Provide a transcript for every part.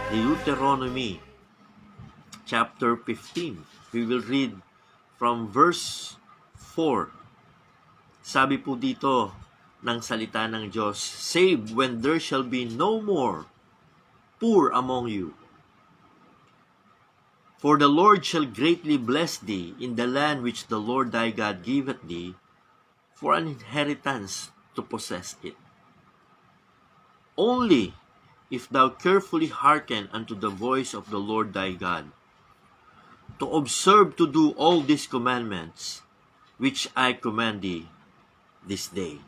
Deuteronomy chapter 15. We will read from verse 4. Sabi po dito ng salita ng Diyos, "Save when there shall be no more poor among you. For the Lord shall greatly bless thee in the land which the Lord thy God giveth thee for an inheritance to possess it. Only if thou carefully hearken unto the voice of the Lord thy God, to observe to do all these commandments which I command thee this day."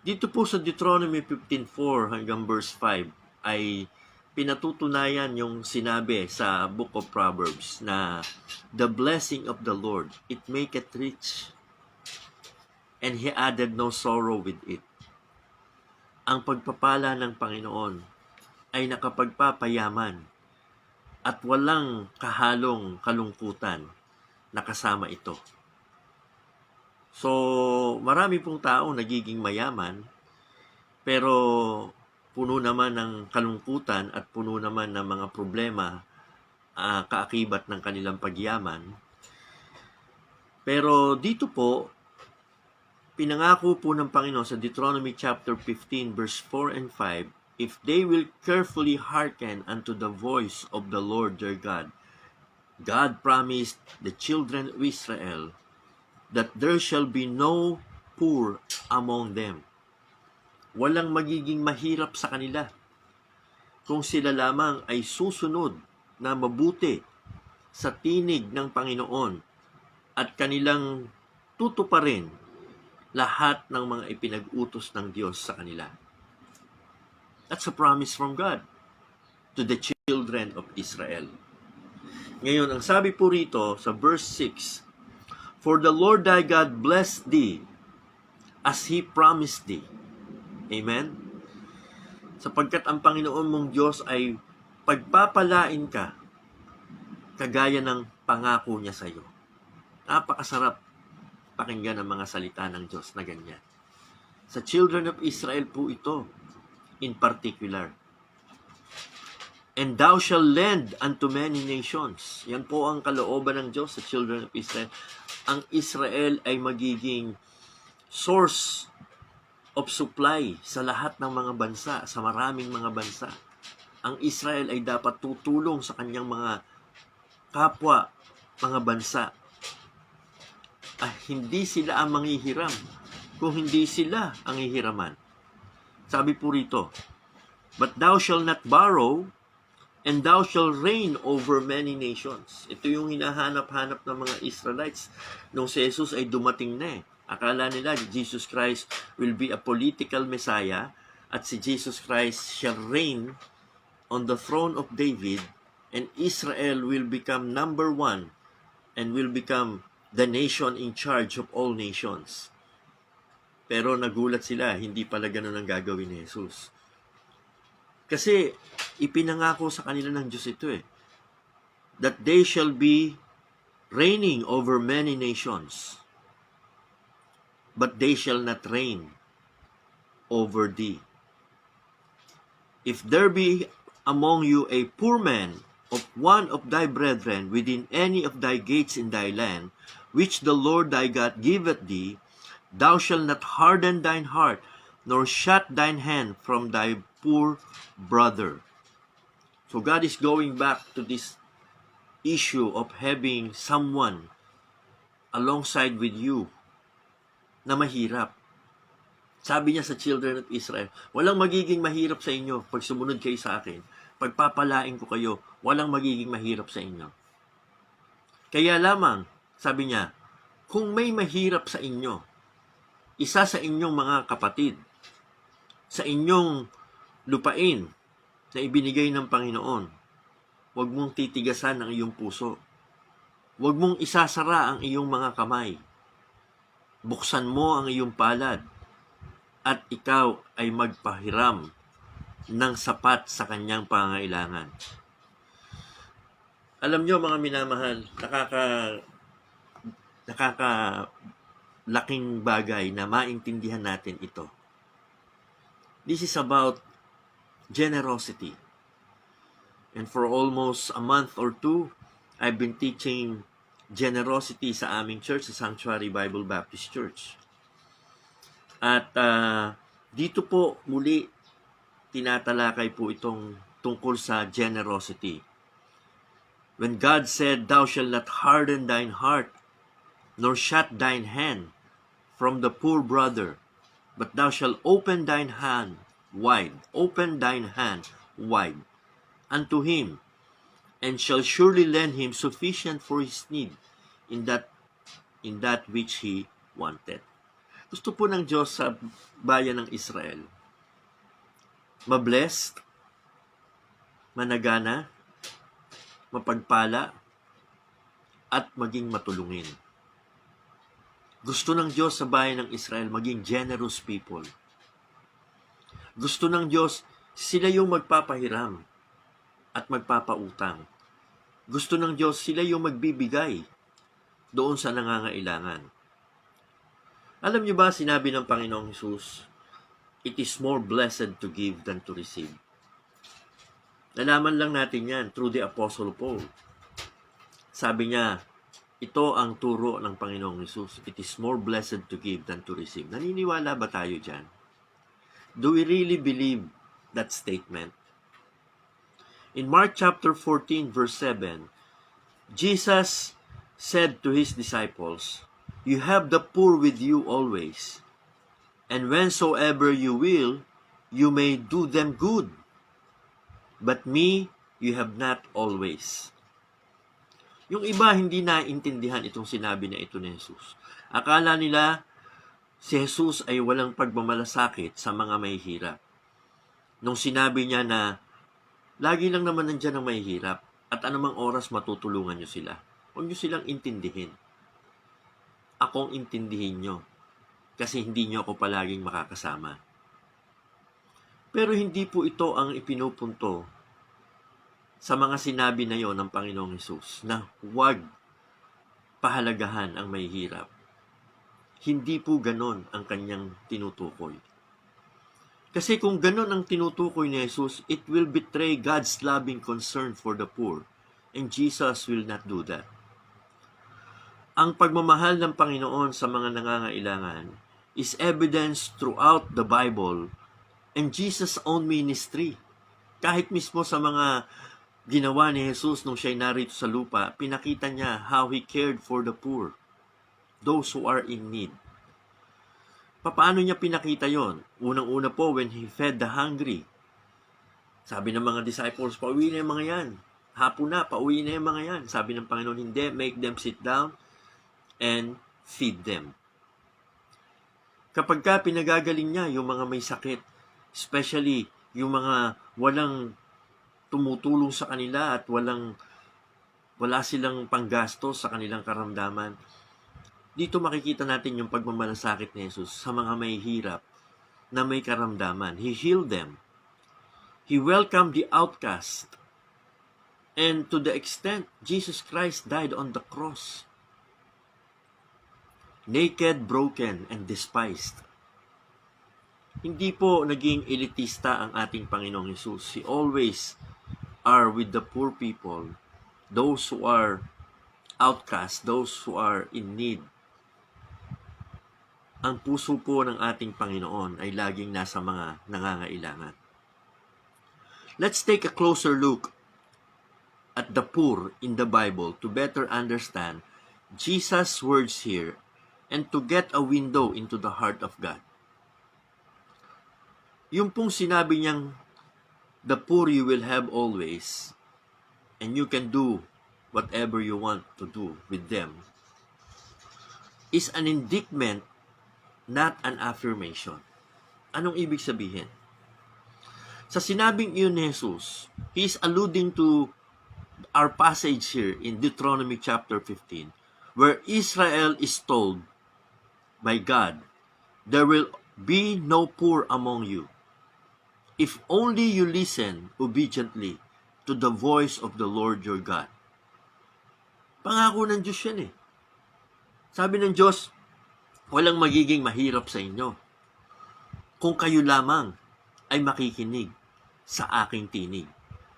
Dito po sa Deuteronomy 15:4 hanggang verse 5 ay pinatutunayan yung sinabi sa Book of Proverbs na the blessing of the Lord, it maketh rich, and He added no sorrow with it. Ang pagpapala ng Panginoon ay nakapagpapayaman at walang kahalong kalungkutan na kasama ito. So, marami pong tao nagiging mayaman, pero puno naman ng kalungkutan at puno naman ng mga problema kaakibat ng kanilang pagyaman. Pero dito po, pinangako po ng Panginoon sa Deuteronomy chapter 15 verse 4 and 5, "If they will carefully hearken unto the voice of the Lord their God, God promised the children of Israel that there shall be no poor among them." Walang magiging mahirap sa kanila kung sila lamang ay susunod na mabuti sa tinig ng Panginoon at kanilang tutuparin lahat ng mga ipinag-utos ng Diyos sa kanila. That's a promise from God to the children of Israel. Ngayon, ang sabi po rito sa verse 6, "For the Lord thy God bless thee as He promised thee." Amen? Sapagkat ang Panginoon mong Diyos ay pagpapalain ka kagaya ng pangako niya sa iyo. Napakasarap pakinggan ang mga salita ng Diyos na ganyan. Sa children of Israel po ito, in particular. "And thou shalt lend unto many nations." Yan po ang kalooban ng Diyos sa children of Israel. Ang Israel ay magiging source of supply sa lahat ng mga bansa, sa maraming mga bansa. Ang Israel ay dapat tutulong sa kanyang mga kapwa, mga bansa. Hindi sila ang manghihiram, kung hindi sila ang hihiraman. Sabi po rito, "But thou shalt not borrow, and thou shalt reign over many nations." Ito yung hinahanap-hanap ng mga Israelites nung si Jesus ay dumating na eh. Akala nila Jesus Christ will be a political Messiah at si Jesus Christ shall reign on the throne of David and Israel will become number one and will become the nation in charge of all nations. Pero nagulat sila, hindi pala ganun ang gagawin ni Jesus. Kasi ipinangako sa kanila ng Diyos ito eh, that they shall be reigning over many nations, but they shall not reign over thee. "If there be among you a poor man of one of thy brethren within any of thy gates in thy land, which the Lord thy God giveth thee, thou shalt not harden thine heart, nor shut thine hand from thy poor brother." So God is going back to this issue of having someone alongside with you na mahirap. Sabi niya sa children of Israel, walang magiging mahirap sa inyo pag sumunod kayo sa akin. Pagpapalain ko kayo, walang magiging mahirap sa inyo. Kaya lamang, sabi niya, kung may mahirap sa inyo, isa sa inyong mga kapatid, sa inyong lupain na ibinigay ng Panginoon, huwag mong titigasan ang iyong puso. Huwag mong isasara ang iyong mga kamay. Buksan mo ang iyong palad at ikaw ay magpahiram ng sapat sa kanyang pangailangan. Alam nyo mga minamahal, nakakalaking bagay na maintindihan natin ito. This is about generosity. And for almost a month or two, I've been teaching generosity sa aming church, sa Sanctuary Bible Baptist Church. At dito po muli tinatalakay po itong tungkol sa generosity. When God said, "Thou shalt not harden thine heart, nor shut thine hand from the poor brother, but thou shalt open thine hand wide unto him, and shall surely lend him sufficient for his need in that which he wanted." Gusto po ng Diyos sa bayan ng Israel mablessed, managana, mapagpala, at maging matulungin. Gusto ng Diyos sa bayan ng Israel maging generous people. Gusto ng Diyos sila yung magpapahiram at magpapautang. Gusto ng Diyos sila yung magbibigay doon sa nangangailangan. Alam niyo ba, sinabi ng Panginoong Hesus, "It is more blessed to give than to receive." Nalaman lang natin yan through the Apostle Paul. Sabi niya, ito ang turo ng Panginoong Hesus. It is more blessed to give than to receive. Naniniwala ba tayo dyan? Do we really believe that statement? In Mark chapter 14, verse 7, Jesus said to his disciples, "You have the poor with you always, and whensoever you will, you may do them good. But me, you have not always." Yung iba hindi naintindihan itong sinabi na ito ni Jesus. Akala nila si Jesus ay walang pagmamalasakit sa mga mahihirap. Nung sinabi niya na lagi lang naman nandiyan ang mahihirap at anumang oras matutulungan niyo sila. Huwag niyo silang intindihin. Akong intindihin niyo kasi hindi niyo ako palaging makakasama. Pero hindi po ito ang ipinupunto sa mga sinabi na yon ng Panginoong Hesus na huwag pahalagahan ang mahihirap. Hindi po ganon ang kanyang tinutukoy. Kasi kung ganon ang tinutukoy ni Jesus, it will betray God's loving concern for the poor. And Jesus will not do that. Ang pagmamahal ng Panginoon sa mga nangangailangan is evidence throughout the Bible and Jesus' own ministry. Kahit mismo sa mga ginawa ni Jesus nung siya'y narito sa lupa, pinakita niya how He cared for the poor, those who are in need. Paano niya pinakita yon? Unang-una po, when He fed the hungry. Sabi ng mga disciples, pauwi na yung mga yan. Hapon na, pauwi na yung mga yan. Sabi ng Panginoon, hindi, make them sit down and feed them. Kapag ka pinagagaling niya yung mga may sakit, especially yung mga walang tumutulong sa kanila at wala silang panggastos sa kanilang karamdaman, dito makikita natin yung pagmamalasakit ni Jesus sa mga may hirap na may karamdaman. He healed them. He welcomed the outcast. And to the extent Jesus Christ died on the cross, naked, broken, and despised. Hindi po naging elitista ang ating Panginoong Hesus. He always are with the poor people, those who are outcast, those who are in need. Ang puso po ng ating Panginoon ay laging nasa mga nangangailangan. Let's take a closer look at the poor in the Bible to better understand Jesus' words here and to get a window into the heart of God. Yung pong sinabi niyang, the poor you will have always, and you can do whatever you want to do with them, is an indictment, not an affirmation. Anong ibig sabihin? Sa sinabing iyon ni Jesus, He is alluding to our passage here in Deuteronomy chapter 15, where Israel is told by God, there will be no poor among you, if only you listen obediently to the voice of the Lord your God. Pangako ng Diyos yan eh. Sabi ng Diyos, walang magiging mahirap sa inyo kung kayo lamang ay makikinig sa aking tinig.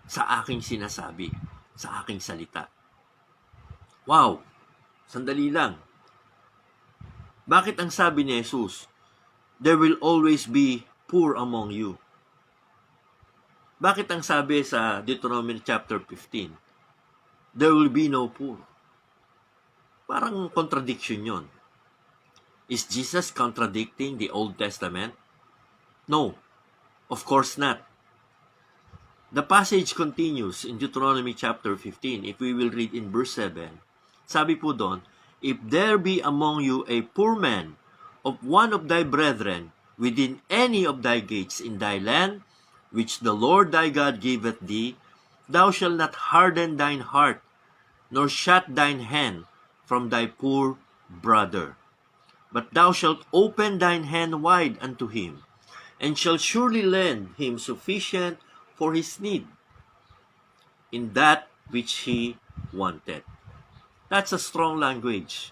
sa aking sinasabi, sa aking salita. Wow! Sandali lang. Bakit ang sabi ni Jesus, there will always be poor among you? Bakit ang sabi sa Deuteronomy chapter 15, there will be no poor? Parang contradiction yon. Is Jesus contradicting the Old Testament? No, of course not. The passage continues in Deuteronomy chapter 15. If we will read in verse 7, sabi po doon, if there be among you a poor man of one of thy brethren within any of thy gates in thy land, which the Lord thy God giveth thee, thou shalt not harden thine heart, nor shut thine hand from thy poor brother. But thou shalt open thine hand wide unto him, and shalt surely lend him sufficient for his need, in that which he wanted. That's a strong language.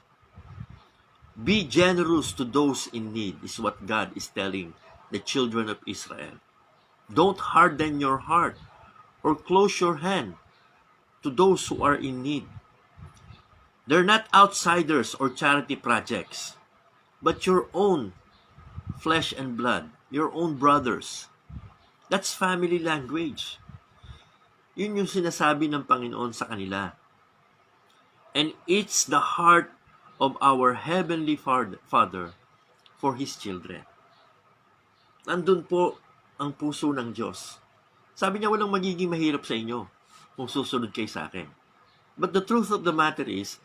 Be generous to those in need, is what God is telling the children of Israel. Don't harden your heart or close your hand to those who are in need. They're not outsiders or charity projects, but your own flesh and blood, your own brothers. That's family language. Yun yung sinasabi ng Panginoon sa kanila. And it's the heart of our Heavenly Father for His children. Nandun po ang puso ng Diyos. Sabi niya, walang magiging mahirap sa inyo kung susunod kayo sa akin. But the truth of the matter is,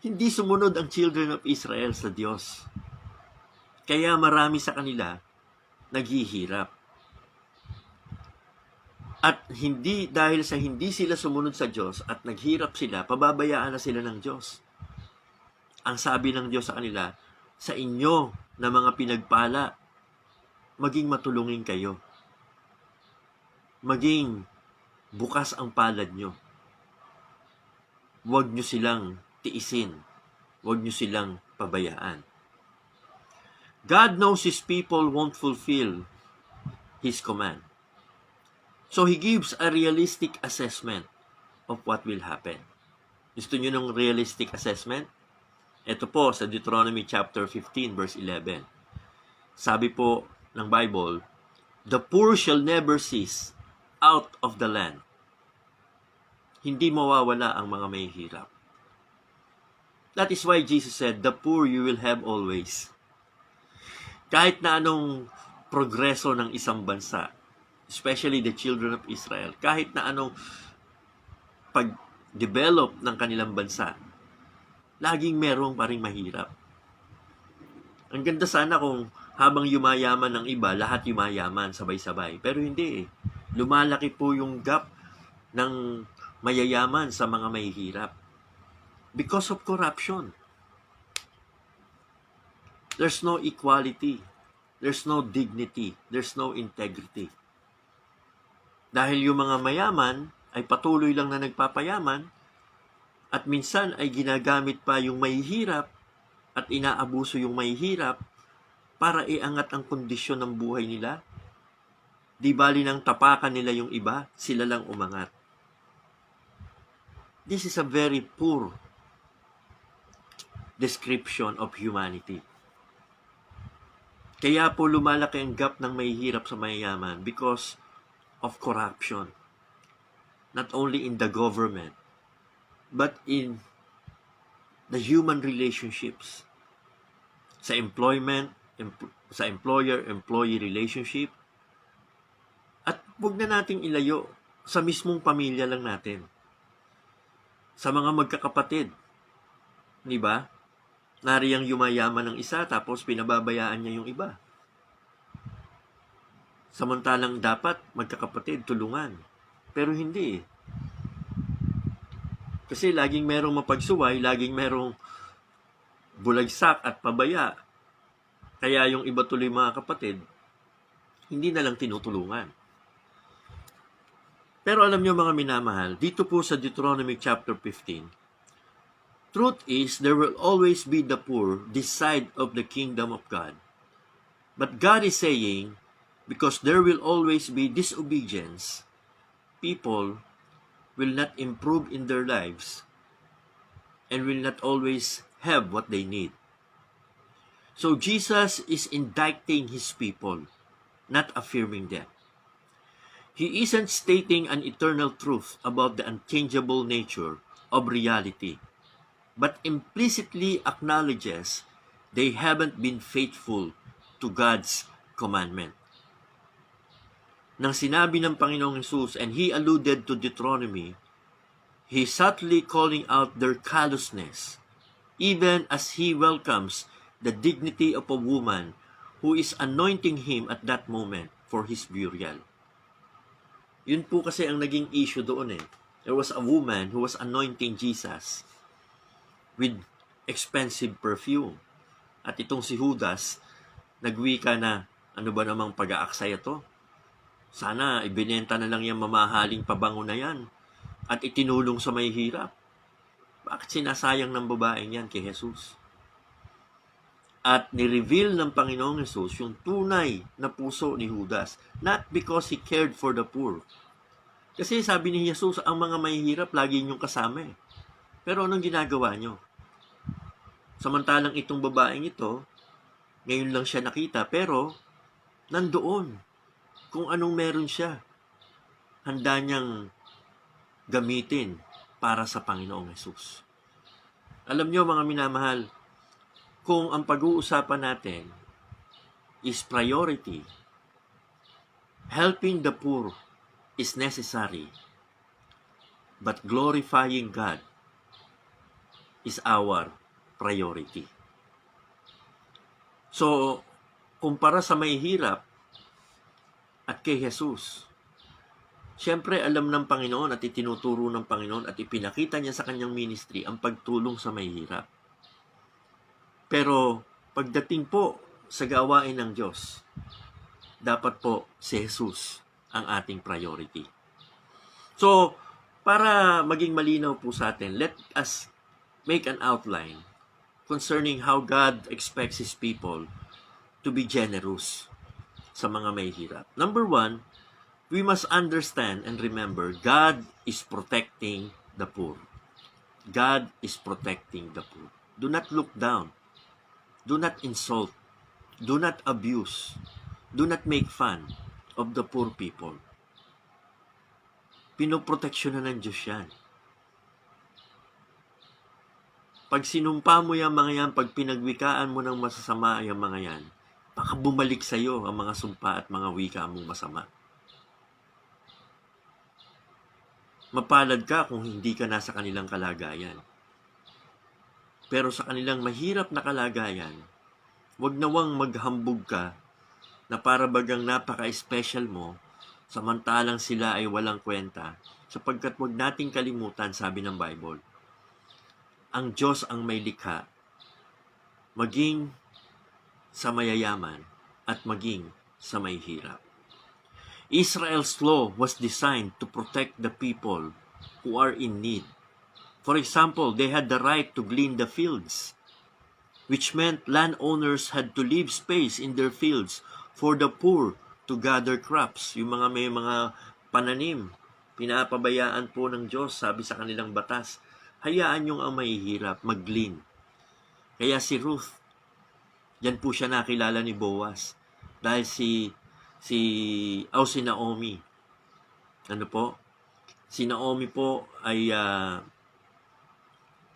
hindi sumunod ang children of Israel sa Diyos. Kaya marami sa kanila naghihirap. At hindi dahil sa hindi sila sumunod sa Diyos at naghirap sila, pababayaan na sila ng Diyos. Ang sabi ng Diyos sa kanila, sa inyo na mga pinagpala, maging matulungin kayo. Maging bukas ang palad nyo. Huwag nyo silang tiisin. Huwag nyo silang pabayaan. God knows His people won't fulfill His command. So He gives a realistic assessment of what will happen. Gusto nyo ng realistic assessment? Ito po sa Deuteronomy chapter 15 verse 11. Sabi po ng Bible, the poor shall never cease out of the land. Hindi mawawala ang mga may hirap. That is why Jesus said, the poor you will have always. Kahit na anong progreso ng isang bansa, especially the children of Israel, kahit na anong pag-develop ng kanilang bansa, laging merong pa ring mahirap. Ang ganda sana kung habang yumayaman ng iba, lahat yumayaman sabay-sabay. Pero hindi eh. Lumalaki po yung gap ng mayayaman sa mga mahihirap. Because of corruption. There's no equality. There's no dignity. There's no integrity. Dahil yung mga mayaman ay patuloy lang na nagpapayaman at minsan ay ginagamit pa yung mahihirap at inaabuso yung mahihirap para iangat ang kondisyon ng buhay nila. Di bali nang tapakan nila yung iba, sila lang umangat. This is a very poor description of humanity. Kaya po lumalaki ang gap ng mahihirap sa mayayaman because of corruption. Not only in the government, but in the human relationships. Sa employment, sa employer-employee relationship. At huwag na nating ilayo sa mismong pamilya lang natin. Sa mga magkakapatid. Di ba? Nariyang yumayaman ng isa tapos pinababayaan niya yung iba. Samantalang dapat magkakapatid tulungan. Pero hindi. Kasi laging merong mapagsuway, laging merong bulagsak at pabaya. Kaya yung iba tuloy mga kapatid, hindi na lang tinutulungan. Pero alam nyo mga minamahal, dito po sa Deuteronomy chapter 15, truth is, there will always be the poor this side of the kingdom of God. But God is saying, because there will always be disobedience, people will not improve in their lives and will not always have what they need. So Jesus is indicting his people, not affirming them. He isn't stating an eternal truth about the unchangeable nature of reality, but implicitly acknowledges they haven't been faithful to God's commandment. Nang sinabi ng Panginoong Jesus, and he alluded to Deuteronomy, he subtly calling out their callousness, even as he welcomes the dignity of a woman who is anointing him at that moment for his burial. Yun po kasi ang naging issue doon eh. There was a woman who was anointing Jesus with expensive perfume. At itong si Judas, nagwika na, ano ba namang pag-aaksaya to? Sana ibinenta na lang yung mamahaling pabango na yan at itinulong sa may hirap. Bakit sinasayang ng babaeng yan kay Jesus? At ni-reveal ng Panginoong Jesus yung tunay na puso ni Judas, not because he cared for the poor. Kasi sabi ni Jesus, ang mga mahihirap lagi niyong kasama eh. Pero anong ginagawa niyo? Samantalang itong babaeng ito, ngayon lang siya nakita, pero nandoon kung anong meron siya. Handa niyang gamitin para sa Panginoong Jesus. Alam niyo mga minamahal, kung ang pag-uusapan natin is priority, helping the poor is necessary, but glorifying God is our priority. So, kumpara sa may hirap at kay Jesus, siyempre alam ng Panginoon at itinuturo ng Panginoon at ipinakita niya sa kanyang ministry ang pagtulong sa may hirap. Pero pagdating po sa gawain ng Diyos, dapat po si Jesus ang ating priority. So, para maging malinaw po sa atin, let us make an outline concerning how God expects His people to be generous sa mga may hirap. Number one, we must understand and remember God is protecting the poor. God is protecting the poor. Do not look down. Do not insult. Do not abuse. Do not make fun of the poor people. Pinoproteksyonan ng Diyos yan. Pag sinumpa mo yung mga yan, pag pinagwikaan mo ng masasama yung mga yan, baka bumalik sa iyo ang mga sumpa at mga wika mong masama. Mapalad ka kung hindi ka nasa kanilang kalagayan. Pero sa kanilang mahirap na kalagayan, wag nawang maghambog ka na para bagang napaka-special mo, samantalang sila ay walang kwenta, sapagkat wag nating kalimutan, sabi ng Bible, ang Diyos ang may likha, maging sa mayayaman at maging sa may hirap. Israel's law was designed to protect the people who are in need. For example, they had the right to glean the fields, which meant landowners had to leave space in their fields for the poor to gather crops. Yung mga may mga pananim, pinapabayaan po ng Diyos, sabi sa kanilang batas, hayaan yung ang mahihirap mag-glean. Kaya si Ruth, yan po siya nakilala ni Boaz. Dahil si Naomi. Ano po? Si Naomi po ay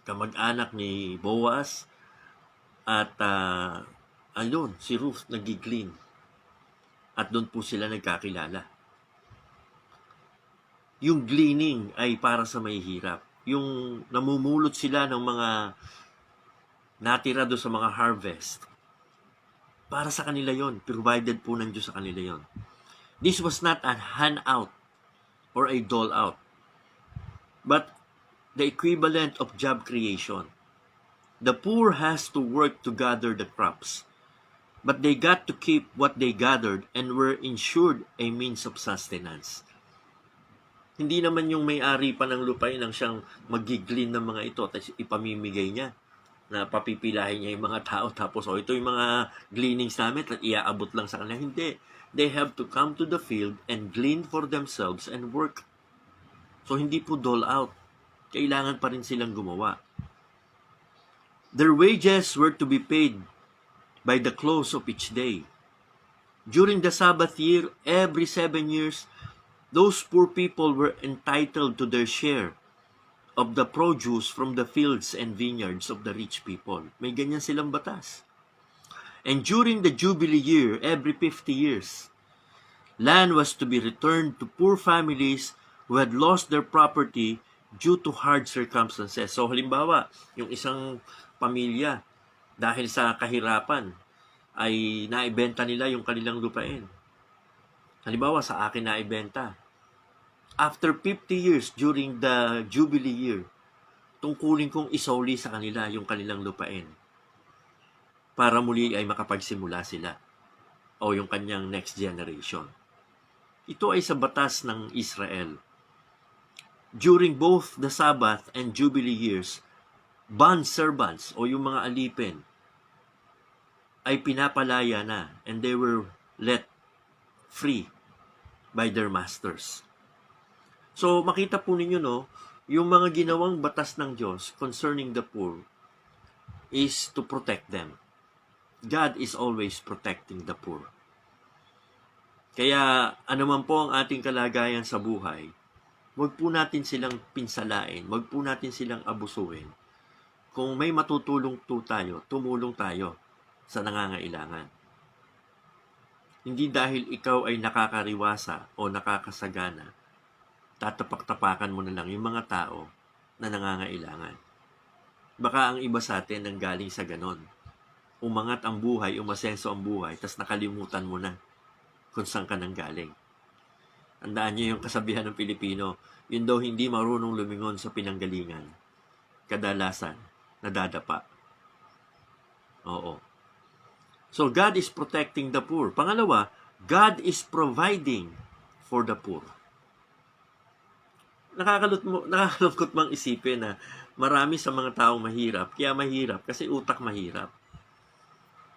kamag-anak ni Boaz at ayun, si Ruth nagiglean. At doon po sila nagkakilala. Yung gleaning ay para sa mahihirap. Yung namumulot sila ng mga natira doon sa mga harvest. Para sa kanila yon, provided po ng Diyos sa kanila yon. This was not a handout or a dole out, but the equivalent of job creation. The poor has to work to gather the crops, but they got to keep what they gathered and were ensured a means of sustenance. Hindi naman yung may-ari pa ng lupain ang siyang magiglin ng mga ito at ipamimigay niya na papipilahin niya yung mga tao tapos ito yung mga gleanings namin at iaabot lang sa kanila. Hindi. They have to come to the field and glean for themselves and work So, hindi po dole out. Kailangan pa rin silang gumawa. Their wages were to be paid by the close of each day. During the Sabbath year, every 7 years, those poor people were entitled to their share of the produce from the fields and vineyards of the rich people. May ganyan silang batas. And during the Jubilee year, every 50 years, land was to be returned to poor families who had lost their property due to hard circumstances. So halimbawa, yung isang pamilya, dahil sa kahirapan, ay naibenta nila yung kanilang lupain. Halimbawa, sa akin naibenta. After 50 years, during the Jubilee year, tungkulin kong isauli sa kanila yung kanilang lupain para muli ay makapagsimula sila o yung kanyang next generation. Ito ay sa batas ng Israel. During both the Sabbath and Jubilee years, bond servants o yung mga alipin ay pinapalaya na and they were let free by their masters. So makita po ninyo yung mga ginawang batas ng Diyos concerning the poor is to protect them. God is always protecting the poor. Kaya anuman po ang ating kalagayan sa buhay, wag po natin silang pinsalain, wag po natin silang abusuhin. Kung may matutulong po tayo, tumulong tayo sa nangangailangan. Hindi dahil ikaw ay nakakariwasa o nakakasagana, tatapak-tapakan mo na lang yung mga tao na nangangailangan. Baka ang iba sa atin ang galing sa ganon. Umangat ang buhay, umasenso ang buhay, tas nakalimutan mo na kung saan ka nang galing. Tandaan niyo yung kasabihan ng Pilipino, yun daw hindi marunong lumingon sa pinanggalingan. Kadalasan, nadadapa. Oo. So, God is protecting the poor. Pangalawa, God is providing for the poor. Nakakalungkot mang isipin na marami sa mga taong mahirap, kaya mahirap kasi utak mahirap.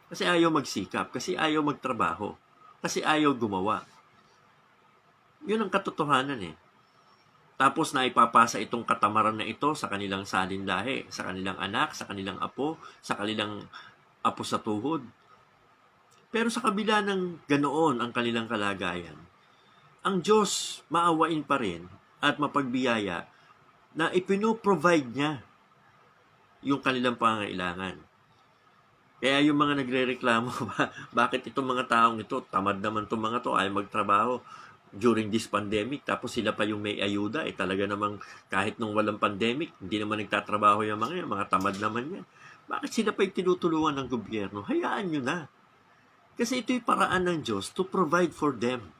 Kasi ayaw magsikap, kasi ayaw magtrabaho, kasi ayaw gumawa. Yun ang katotohanan eh. Tapos na ipapasa itong katamaran na ito sa kanilang salinlahi, sa kanilang anak, sa kanilang apo, sa kanilang apo sa tuhod. Pero sa kabila ng ganoon ang kanilang kalagayan, ang Diyos maawain pa rin at mapagbiyaya na ipino-provide niya yung kanilang pangangailangan. Kaya yung mga nagre-reklamo, bakit itong mga taong ito, tamad naman itong mga to, ay magtrabaho during this pandemic, tapos sila pa yung may ayuda, talaga namang kahit nung walang pandemic, hindi naman nagtatrabaho yung mga tamad naman yan. Bakit sila pa yung tinutulungan ng gobyerno? Hayaan nyo na. Kasi ito'y paraan ng Diyos to provide for them.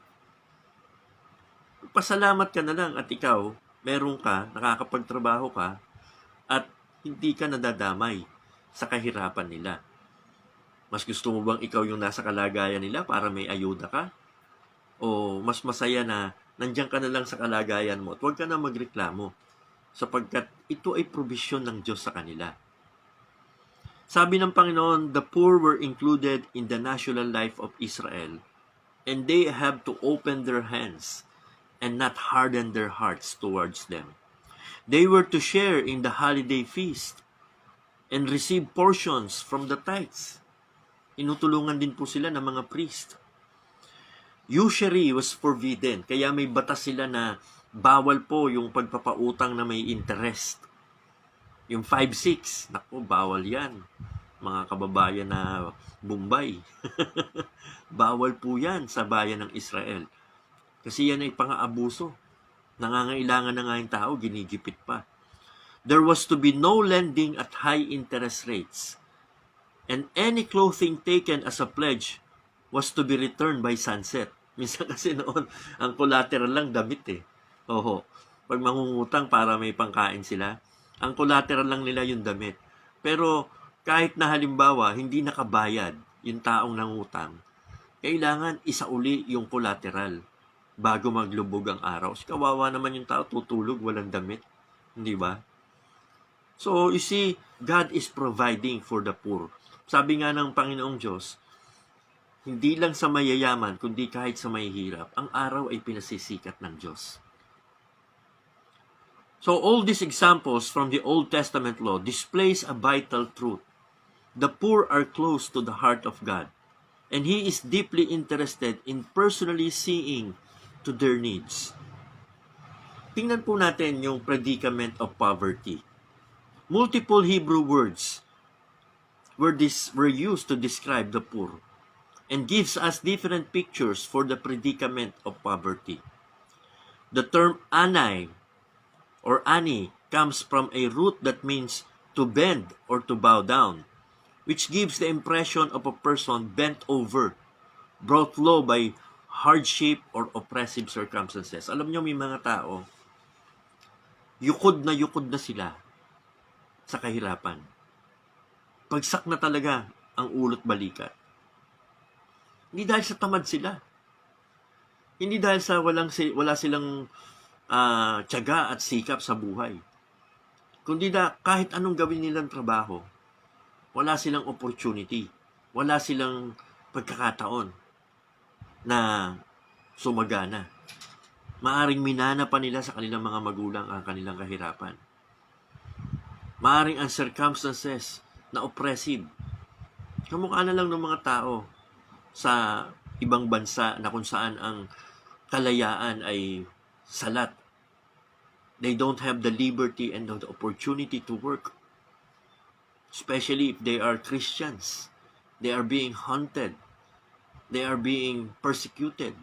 Pasalamat ka na lang at ikaw, meron ka, nakakapagtrabaho ka, at hindi ka nadadamay sa kahirapan nila. Mas gusto mo bang ikaw yung nasa kalagayan nila para may ayuda ka? O mas masaya na nandiyan ka na lang sa kalagayan mo at huwag ka na magreklamo sapagkat ito ay provision ng Diyos sa kanila. Sabi ng Panginoon, the poor were included in the national life of Israel and they have to open their hands and not harden their hearts towards them. They were to share in the holiday feast and receive portions from the tithes. Inutulungan din po sila ng mga priest. Usury was forbidden, kaya may batas sila na bawal po yung pagpapautang na may interest. Yung 5-6, naku, bawal yan. Mga kababayan na Bombay. Bawal po yan sa bayan ng Israel. Kasi yan ay pang-aabuso. Nangangailangan na nga yung tao, ginigipit pa. There was to be no lending at high interest rates. And any clothing taken as a pledge was to be returned by sunset. Minsan kasi noon, ang collateral lang damit eh. Oho, pag mangungutang para may pangkain sila, ang collateral lang nila yung damit. Pero kahit na halimbawa, hindi nakabayad yung taong nangutang, kailangan isauli yung collateral bago maglubog ang araw. So, kawawa naman yung tao, tutulog, walang damit. Hindi ba? So, you see, God is providing for the poor. Sabi nga ng Panginoong Diyos, hindi lang sa mayayaman, kundi kahit sa mahihirap, ang araw ay pinasisikat ng Diyos. So all these examples from the Old Testament law displays a vital truth. The poor are close to the heart of God, and He is deeply interested in personally seeing to their needs. Tingnan po natin yung predicament of poverty. Multiple Hebrew words were used to describe the poor and gives us different pictures for the predicament of poverty. The term anai or ani comes from a root that means to bend or to bow down, which gives the impression of a person bent over, brought low by hardship or oppressive circumstances. Alam nyo, may mga tao, yukod na sila sa kahirapan. Pagsak na talaga ang ulot balikat. Hindi dahil sa tamad sila. Hindi dahil sa wala silang tiyaga at sikap sa buhay. Kundi kahit anong gawin nilang trabaho, wala silang opportunity. Wala silang pagkakataon na sumagana. Maaring minana pa nila sa kanilang mga magulang ang kanilang kahirapan. Maaring ang circumstances na oppressive. Kamukha na lang ng mga tao sa ibang bansa na kung saan ang kalayaan ay salat. They don't have the liberty and the opportunity to work. Especially if they are Christians. They are being hunted. They are being persecuted.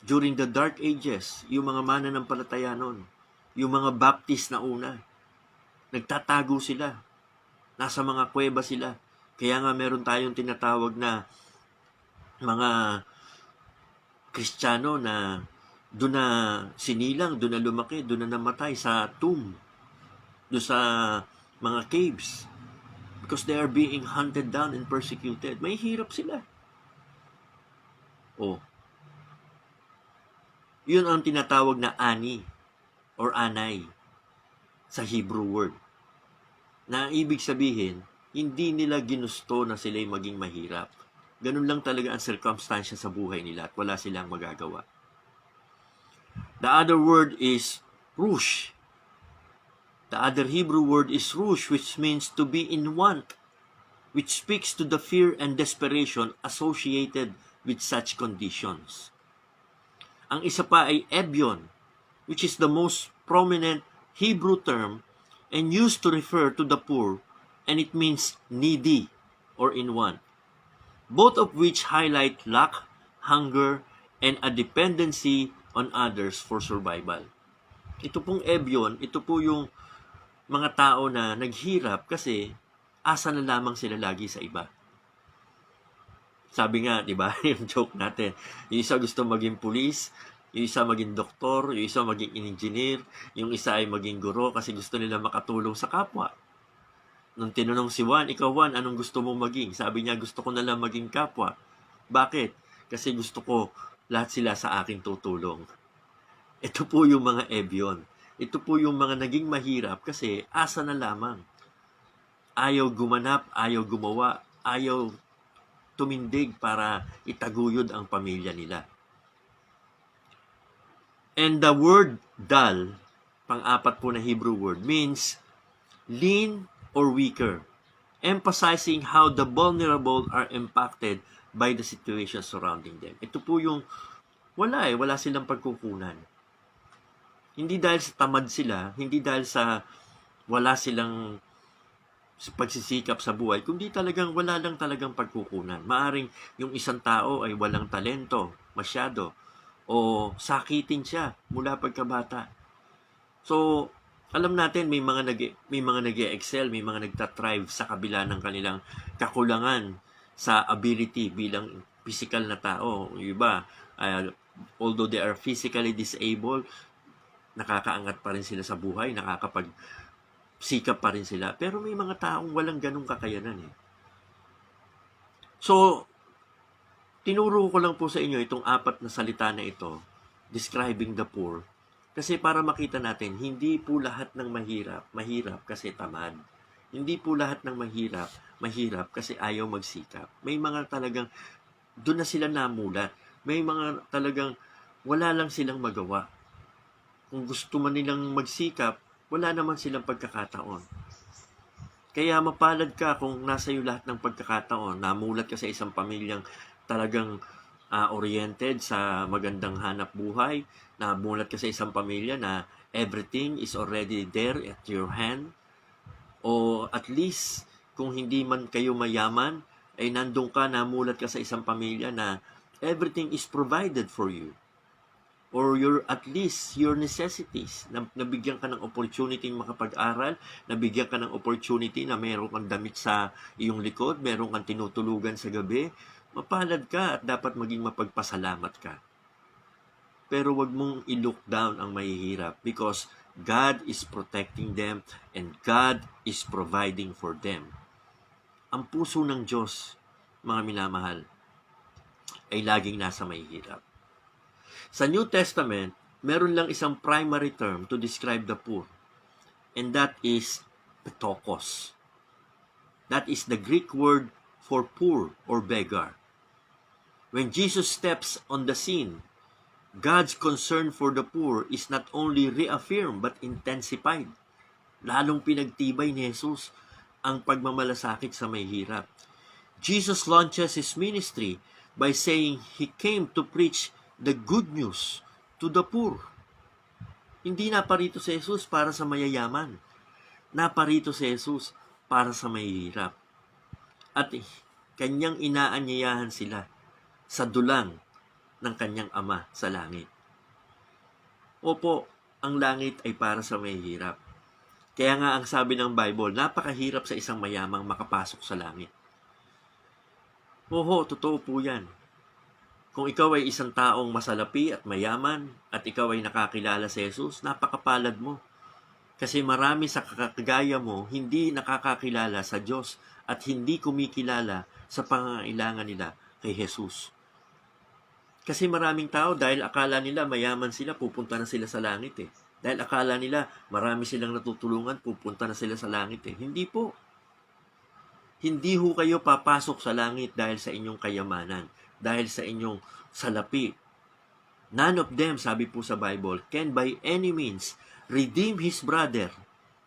During the Dark Ages, yung mga mananampalataya noon, yung mga Baptist na una, nagtatago sila. Nasa mga kuweba sila. Kaya nga meron tayong tinatawag na mga Kristiyano na doon na sinilang, doon na lumaki, doon na namatay sa tomb, doon sa mga caves. Because they are being hunted down and persecuted. May hirap sila. Yun ang tinatawag na ani or anay sa Hebrew word. Na ibig sabihin, hindi nila ginusto na sila'y maging mahirap. Ganun lang talaga ang circumstansya sa buhay nila at wala silang magagawa. The other word is rush. The other Hebrew word is rush, which means to be in want, which speaks to the fear and desperation associated with such conditions. Ang isa pa ay ebyon, which is the most prominent Hebrew term and used to refer to the poor, and it means needy or in want. Both of which highlight lack, hunger, and a dependency on others for survival. Ito pong ebyon, ito po yung mga tao na naghirap kasi asa na lamang sila lagi sa iba. Sabi nga, di ba, yung joke natin, yung isa gusto maging pulis, yung isa maging doktor, yung isa maging engineer, yung isa ay maging guro kasi gusto nila makatulong sa kapwa. Nung tinanong si Juan, ikaw Juan, anong gusto mong maging? Sabi niya, gusto ko na lang maging kapwa. Bakit? Kasi gusto ko lahat sila sa akin tutulong. Ito po yung mga ebyon. Ito po yung mga naging mahirap kasi asa na lamang. Ayaw gumanap, ayaw gumawa, ayaw tumindig para itaguyod ang pamilya nila. And the word dal, pang-apat po na Hebrew word, means lean or weaker, emphasizing how the vulnerable are impacted by the situation surrounding them. Ito po yung wala silang pagkukunan. Hindi dahil sa tamad sila, hindi dahil sa wala silang pagsisikap sa buhay, kundi talagang wala lang talagang pagkukunan. Maaring yung isang tao ay walang talento, masyado, o sakitin siya mula pagkabata. So, alam natin may mga nag-excel, may mga nagtatrive sa kabila ng kanilang kakulangan sa ability bilang physical na tao. Yung iba, although they are physically disabled, nakakaangat pa rin sila sa buhay, nakakapagsikap pa rin sila. Pero may mga taong walang ganong kakayanan eh. So, tinuro ko lang po sa inyo itong apat na salita na ito, describing the poor. Kasi para makita natin, hindi po lahat ng mahirap kasi tamad. Hindi po lahat ng mahirap kasi ayaw magsikap. May mga talagang, doon na sila namulat. May mga talagang, wala lang silang magawa. kung gusto man nilang magsikap, wala naman silang pagkakataon. Kaya mapalad ka kung nasa iyo lahat ng pagkakataon, namulat ka sa isang pamilyang talagang oriented sa magandang hanap buhay, namulat ka sa isang pamilya na everything is already there at your hand, o at least kung hindi man kayo mayaman, ay nandun ka, namulat ka sa isang pamilya na everything is provided for you, or at least your necessities. Nabigyan ka ng opportunity makapag-aral, nabigyan ka ng opportunity na meron kang damit sa iyong likod, meron kang tinutulugan sa gabi, mapalad ka at dapat maging mapagpasalamat ka. Pero wag mong i-look down ang mahihirap, because God is protecting them and God is providing for them. Ang puso ng Diyos, mga minamahal, ay laging nasa mahihirap. Sa New Testament, meron lang isang primary term to describe the poor, and that is ptokos. That is the Greek word for poor or beggar. When Jesus steps on the scene, God's concern for the poor is not only reaffirmed but intensified. Lalong pinagtibay ni Jesus ang pagmamalasakit sa mahihirap. Jesus launches his ministry by saying he came to preach the good news to the poor. Hindi naparito si Jesus para sa mayayaman. Naparito si Jesus para sa mahihirap. At kanyang inaanyayahan sila sa dulang ng kanyang Ama sa langit. Opo, ang langit ay para sa mahihirap. Kaya nga ang sabi ng Bible, napakahirap sa isang mayamang makapasok sa langit. Oo, totoo po yan. Kung ikaw ay isang taong masalapi at mayaman at ikaw ay nakakilala sa Jesus, napakapalad mo. Kasi marami sa kakagaya mo hindi nakakakilala sa Diyos at hindi kumikilala sa pangangailangan nila kay Jesus. Kasi maraming tao, dahil akala nila mayaman sila, pupunta na sila sa langit eh. Dahil akala nila marami silang natutulungan, pupunta na sila sa langit eh. Hindi po. Hindi ho kayo papasok sa langit dahil sa inyong kayamanan, dahil sa inyong salapi. None of them, sabi po sa Bible, can by any means redeem his brother,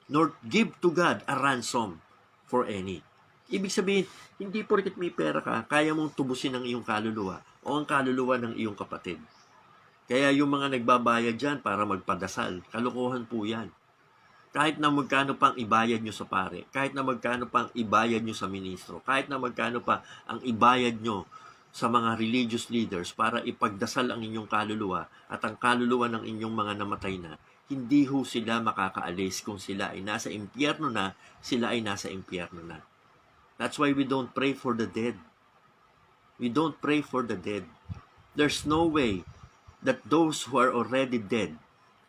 nor give to God a ransom for any. Ibig sabihin, hindi porket may pera ka, kaya mong tubusin ang iyong kaluluwa o ang kaluluwa ng iyong kapatid. Kaya yung mga nagbabayad dyan para magpadasal, kalokohan po yan. Kahit na magkano pang ibayad nyo sa pare, kahit na magkano pang ibayad nyo sa ministro, kahit na magkano pa ang ibayad nyo sa mga religious leaders para ipagdasal ang inyong kaluluwa at ang kaluluwa ng inyong mga namatay na, hindi ho sila makakaalis kung sila ay nasa impyerno na, sila ay nasa impyerno na. That's why we don't pray for the dead. We don't pray for the dead. There's no way that those who are already dead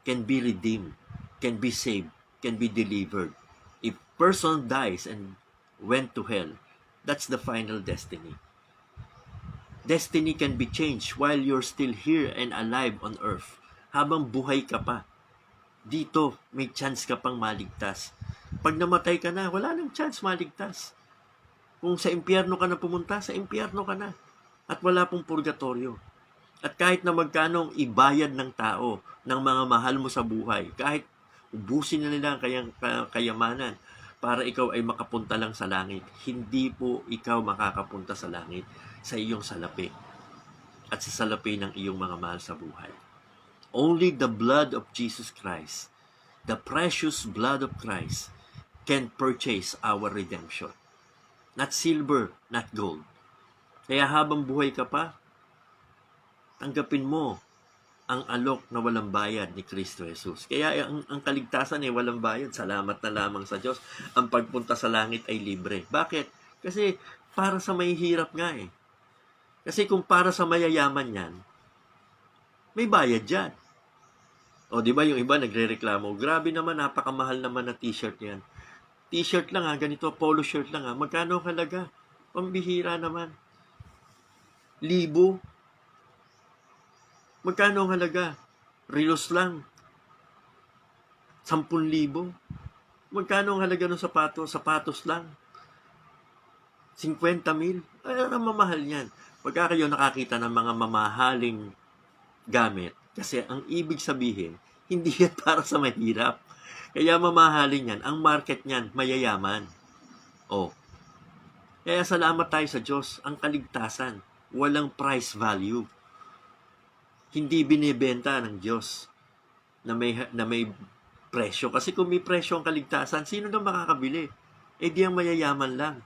can be redeemed, can be saved, can be delivered. If person dies and went to hell, that's the final destiny. Destiny can be changed while you're still here and alive on earth. Habang buhay ka pa, dito may chance ka pang maligtas. Pag namatay ka na, wala nang chance maligtas. Kung sa impyerno ka na pumunta, sa impyerno ka na. At wala pong purgatorio. At kahit na magkano ibayad ng tao, ng mga mahal mo sa buhay, kahit ubusin na nila ang kayamanan para ikaw ay makapunta lang sa langit, hindi po ikaw makakapunta sa langit sa iyong salapi at sa salapi ng iyong mga mahal sa buhay. Only the blood of Jesus Christ, the precious blood of Christ, can purchase our redemption. Not silver, not gold. Kaya habang buhay ka pa, tanggapin mo ang alok na walang bayad ni Kristo Jesus. Kaya ang kaligtasan ay walang bayad. Salamat na lamang sa Diyos. Ang pagpunta sa langit ay libre. Bakit? Kasi para sa mahihirap nga eh. Kasi kung para sa mayayaman yan, may bayad yan. O di ba yung iba nagrereklamo, grabe naman, napakamahal naman na t-shirt yan. T-shirt lang ganito, polo shirt lang magkano halaga? Pambihira naman. 1,000. Magkano ang halaga? Relos lang. 10,000. Magkano ang halaga ng sapatos? Sapatos lang. 50,000. Ano ang mamahal yan? Pagka kayo nakakita ng mga mamahaling gamit, kasi ang ibig sabihin, Hindi yan para sa mahirap. Kaya mamahalin yan. Ang market niyan, mayayaman. Oh. Kaya salamat tayo sa Diyos. Ang kaligtasan, walang price value. Hindi binibenta ng Diyos na may presyo. Kasi kung may presyo ang kaligtasan, sino na makakabili? Eh di ang mayayaman lang.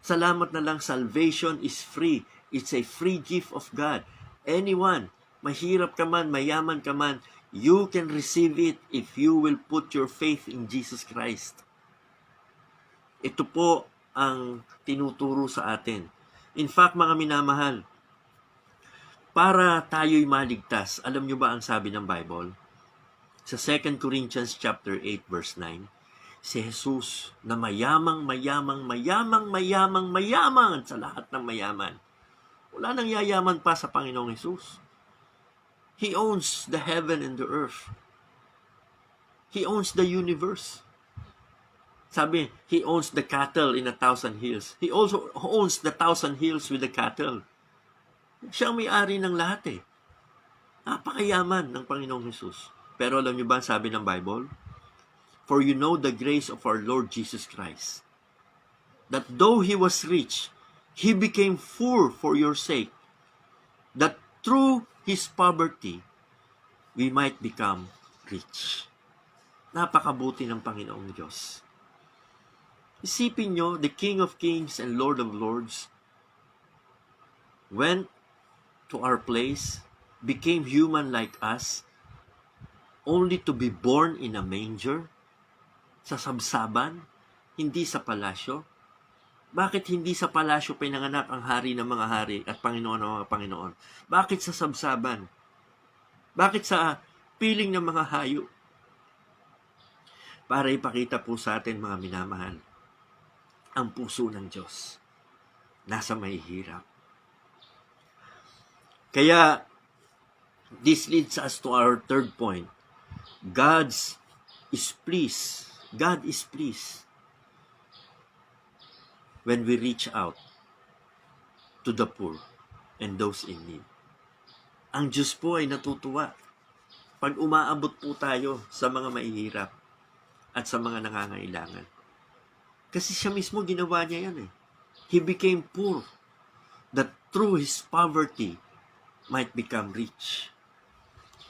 Salamat na lang, salvation is free. It's a free gift of God. Anyone, mahirap ka man, mayaman ka man, you can receive it if you will put your faith in Jesus Christ. Ito po ang tinuturo sa atin. In fact, mga minamahal, para tayo'y maligtas, alam nyo ba ang sabi ng Bible? Sa 2 Corinthians chapter 8 verse 9, si Jesus na mayamang sa lahat ng mayaman. Wala nang yayaman pa sa Panginoong Jesus. He owns the heaven and the earth. He owns the universe. Sabi, He owns the cattle in 1,000 hills. He also owns the 1,000 hills with the cattle. Siya ang may-ari ng lahat eh. Napakayaman ng Panginoong Jesus. Pero alam niyo ba ang sabi ng Bible? For you know the grace of our Lord Jesus Christ, that though He was rich, He became poor for your sake, that through His poverty, we might become rich. Napakabuti ng Panginoong Diyos. Isipin nyo, the King of Kings and Lord of Lords went to our place, became human like us, only to be born in a manger, sa sabsaban, hindi sa palasyo. Bakit hindi sa palasyo pinanganak ang hari ng mga hari at Panginoon ng mga Panginoon? Bakit sa sabsaban? Bakit sa piling ng mga hayo? Para ipakita po sa atin, mga minamahal, ang puso ng Diyos nasa mahihirap. Kaya, this leads us to our third point. God is pleased when we reach out to the poor and those in need. Ang Diyos po ay natutuwa pag umaabot po tayo sa mga mahihirap at sa mga nangangailangan. Kasi siya mismo ginawa niya yan eh. He became poor that through His poverty might become rich.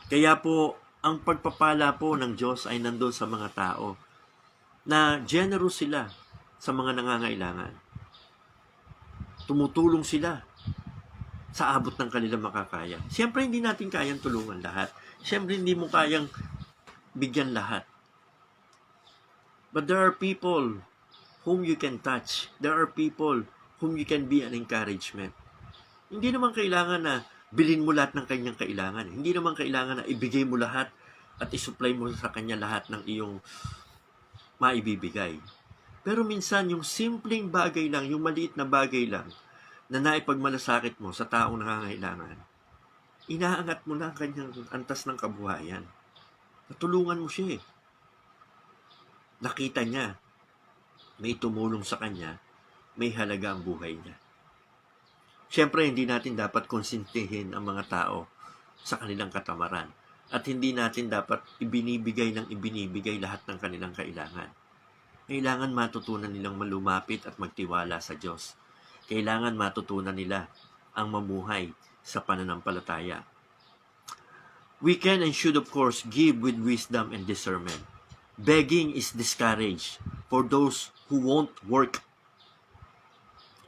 Kaya po, ang pagpapala po ng Diyos ay nandun sa mga tao na generous sila sa mga nangangailangan. Tumutulong sila sa abot ng kanilang makakaya. Siyempre, hindi natin kayang tulungan lahat. Siyempre, hindi mo kayang bigyan lahat. But there are people whom you can touch. There are people whom you can be an encouragement. Hindi naman kailangan na bilhin mo lahat ng kanyang kailangan. Hindi naman kailangan na ibigay mo lahat at isupply mo sa kanya lahat ng iyong maibibigay. Pero minsan, yung simpleng bagay lang, yung maliit na bagay lang, na naipagmalasakit mo sa taong nangangailangan, inaangat mo na ang kanyang antas ng kabuhayan. Natulungan mo siya eh. Nakita niya, may tumulong sa kanya, may halaga ang buhay niya. Siyempre, hindi natin dapat konsintihin ang mga tao sa kanilang katamaran. At hindi natin dapat ibinibigay lahat ng kanilang kailangan. Kailangan matutunan nilang malumapit at magtiwala sa Diyos. Kailangan matutunan nila ang mamuhay sa pananampalataya. We can and should of course give with wisdom and discernment. Begging is discouraged for those who won't work.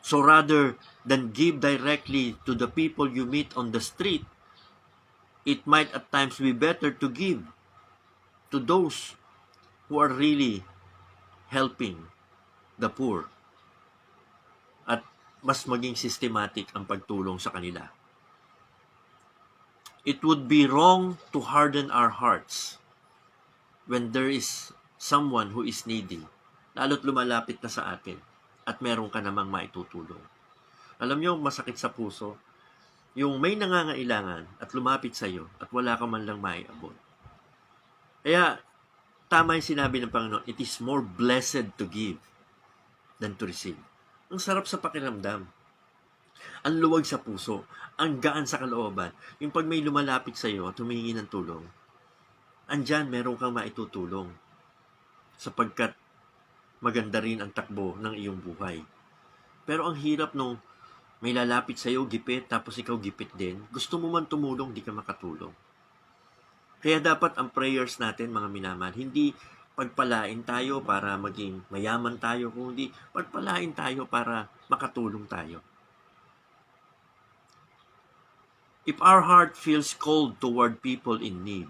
So rather than give directly to the people you meet on the street, it might at times be better to give to those who are really helping the poor at mas maging systematic ang pagtulong sa kanila. It would be wrong to harden our hearts when there is someone who is needy, lalo't lumalapit na sa atin at meron ka namang maitutulong. Alam niyo, masakit sa puso, yung may nangangailangan at lumapit sa iyo at wala ka man lang maiabot. Kaya, tama yung sinabi ng Panginoon, it is more blessed to give than to receive. Ang sarap sa pakiramdam. Ang luwag sa puso. Ang gaan sa kalooban. Yung pag may lumalapit sa iyo at humingi ng tulong, andyan meron kang maitutulong sapagkat maganda rin ang takbo ng iyong buhay. Pero ang hirap nung may lalapit sa'yo, gipit, tapos ikaw gipit din. Gusto mo man tumulong, di ka makatulong. Kaya dapat ang prayers natin, mga minamahal, hindi pagpalain tayo para maging mayaman tayo, kundi pagpalain tayo para makatulong tayo. If our heart feels cold toward people in need,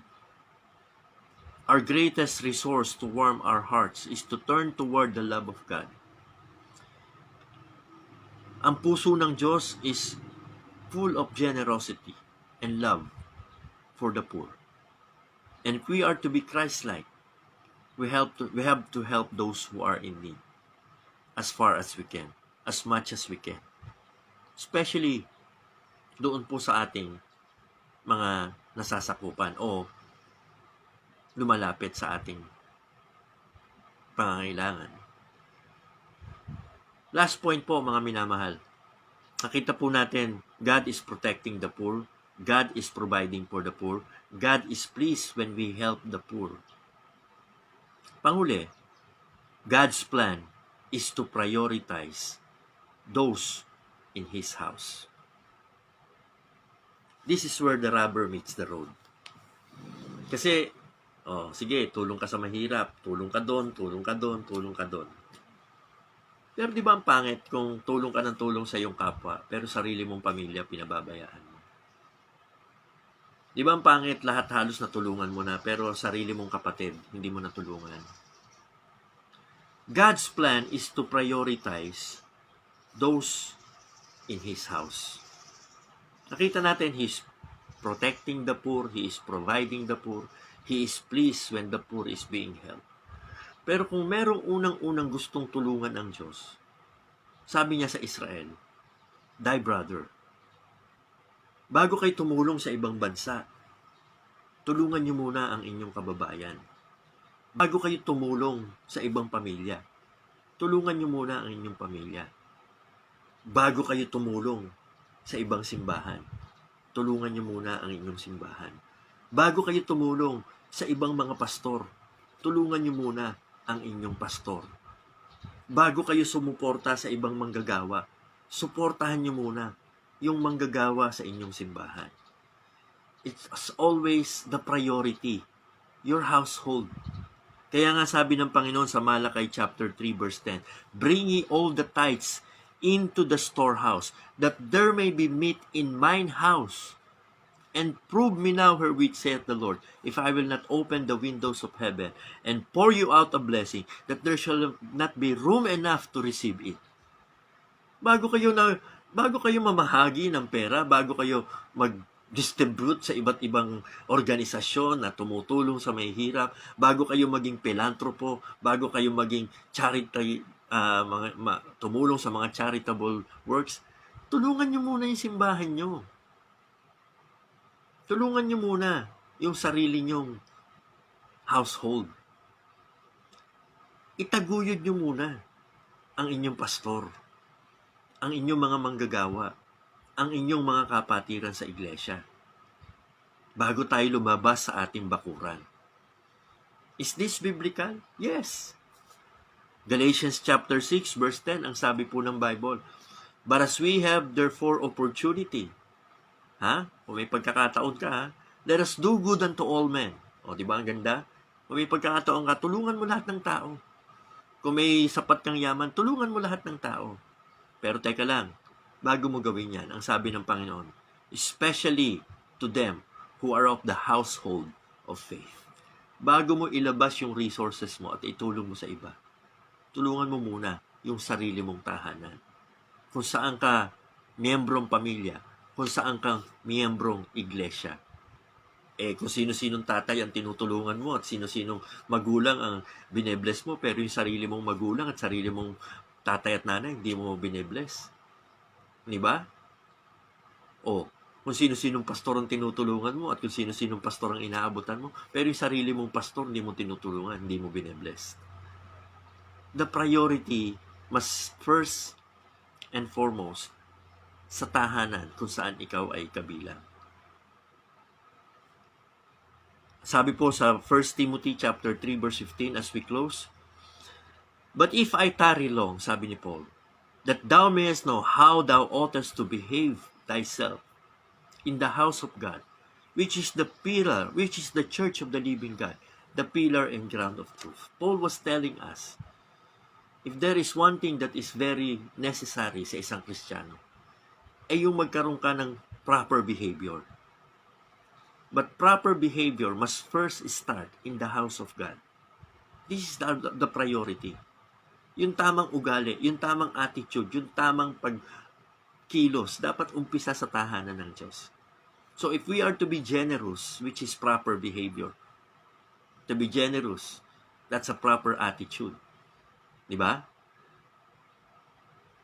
our greatest resource to warm our hearts is to turn toward the love of God. Ang puso ng Diyos is full of generosity and love for the poor. And if we are to be Christ-like, we have to help those who are in need as far as we can, as much as we can. Especially doon po sa ating mga nasasakupan o lumalapit sa ating pangangailangan. Last point po, mga minamahal. Nakita po natin, God is protecting the poor. God is providing for the poor. God is pleased when we help the poor. Panghuli, God's plan is to prioritize those in His house. This is where the rubber meets the road. Kasi, sige, tulong ka sa mahirap, tulong ka doon, tulong ka doon, tulong ka doon. Pero di ba ang pangit kung tulong ka ng tulong sa iyong kapwa, pero sarili mong pamilya pinababayaan mo? Di ba ang pangit lahat halos natulungan mo na, pero sarili mong kapatid, hindi mo natulungan? God's plan is to prioritize those in His house. Nakita natin, He's protecting the poor, He is providing the poor, He is pleased when the poor is being helped. Pero kung merong unang-unang gustong tulungan ng Diyos, sabi niya sa Israel, "Thy brother." Bago kayo tumulong sa ibang bansa, tulungan niyo muna ang inyong kababayan. Bago kayo tumulong sa ibang pamilya, tulungan niyo muna ang inyong pamilya. Bago kayo tumulong sa ibang simbahan, tulungan niyo muna ang inyong simbahan. Bago kayo tumulong sa ibang mga pastor, tulungan niyo muna ang inyong pastor. Bago kayo sumuporta sa ibang manggagawa, suportahan niyo muna yung manggagawa sa inyong simbahan. It's always the priority, your household. Kaya nga sabi ng Panginoon sa Malakay chapter 3 verse 10, "Bring ye all the tithes into the storehouse, that there may be meat in mine house. And prove me now herewith, saith the Lord, if I will not open the windows of heaven and pour you out a blessing, that there shall not be room enough to receive it." Bago kayo mamahagi ng pera, bago kayo mag-distribute sa iba't ibang organisasyon na tumutulong sa mahihirap, bago kayo maging philanthropo, bago kayo maging charity, tumulong sa mga charitable works, tulungan niyo muna yung simbahan niyo. Tulungan niyo muna yung sarili niyong household. Itaguyod niyo muna ang inyong pastor, ang inyong mga manggagawa, ang inyong mga kapatiran sa iglesia, bago tayo lumabas sa ating bakuran. Is this biblical? Yes. Galatians chapter 6 verse 10, ang sabi po ng Bible, "But as we have therefore opportunity," kung may pagkakataon ka, "let us do good unto all men." Di ba ang ganda? Kung may pagkakataon ka, tulungan mo lahat ng tao. Kung may sapat kang yaman, tulungan mo lahat ng tao. Pero teka lang, bago mo gawin yan, ang sabi ng Panginoon, especially to them who are of the household of faith. Bago mo ilabas yung resources mo at itulong mo sa iba, tulungan mo muna yung sarili mong tahanan. Kung saan ka miyembrong pamilya, kung saan kang miyembrong iglesia. Kung sino-sinong tatay ang tinutulungan mo at sino-sinong magulang ang binebless mo, pero yung sarili mong magulang at sarili mong tatay at nanay, hindi mo binebless. Di ba? Kung sino-sinong pastor ang tinutulungan mo at kung sino-sinong pastor ang inaabutan mo, pero yung sarili mong pastor, hindi mo tinutulungan, hindi mo binebless. The priority must first and foremost sa tahanan kung saan ikaw ay kabilang. Sabi po sa 1 Timothy chapter 3 verse 15 as we close, "But if I tarry long," sabi ni Paul, "that thou mayest know how thou oughtest to behave thyself in the house of God, which is the pillar, which is the church of the living God, the pillar and ground of truth." Paul was telling us, if there is one thing that is very necessary sa isang Kristiyano, ay yung magkaroon ka ng proper behavior. But proper behavior must first start in the house of God. This is the priority. Yung tamang ugali, yung tamang attitude, yung tamang pagkilos, dapat umpisa sa tahanan ng Diyos. So if we are to be generous, which is proper behavior, to be generous, that's a proper attitude. Di ba?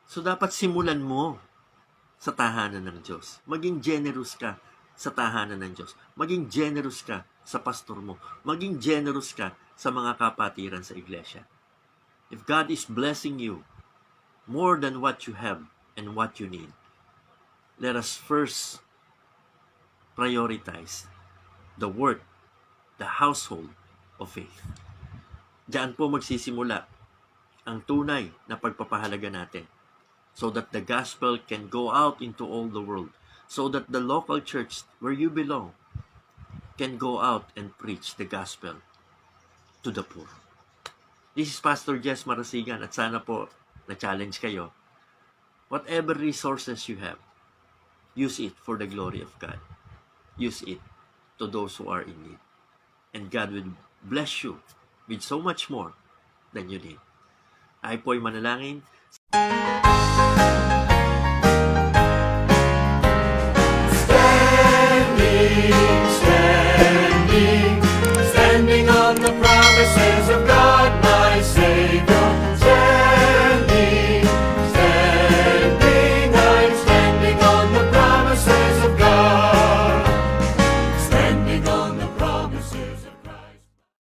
So dapat simulan mo sa tahanan ng Diyos. Maging generous ka sa tahanan ng Diyos. Maging generous ka sa pastor mo. Maging generous ka sa mga kapatiran sa iglesia. If God is blessing you more than what you have and what you need, let us first prioritize the work, the household of faith. Diyan po magsisimula ang tunay na pagpapahalaga natin, so that the gospel can go out into all the world, so that the local church where you belong can go out and preach the gospel to the poor. This is Pastor Jess Marasigan, at sana po na-challenge kayo. Whatever resources you have, use it for the glory of God. Use it to those who are in need. And God will bless you with so much more than you need. Ay po'y manalangin.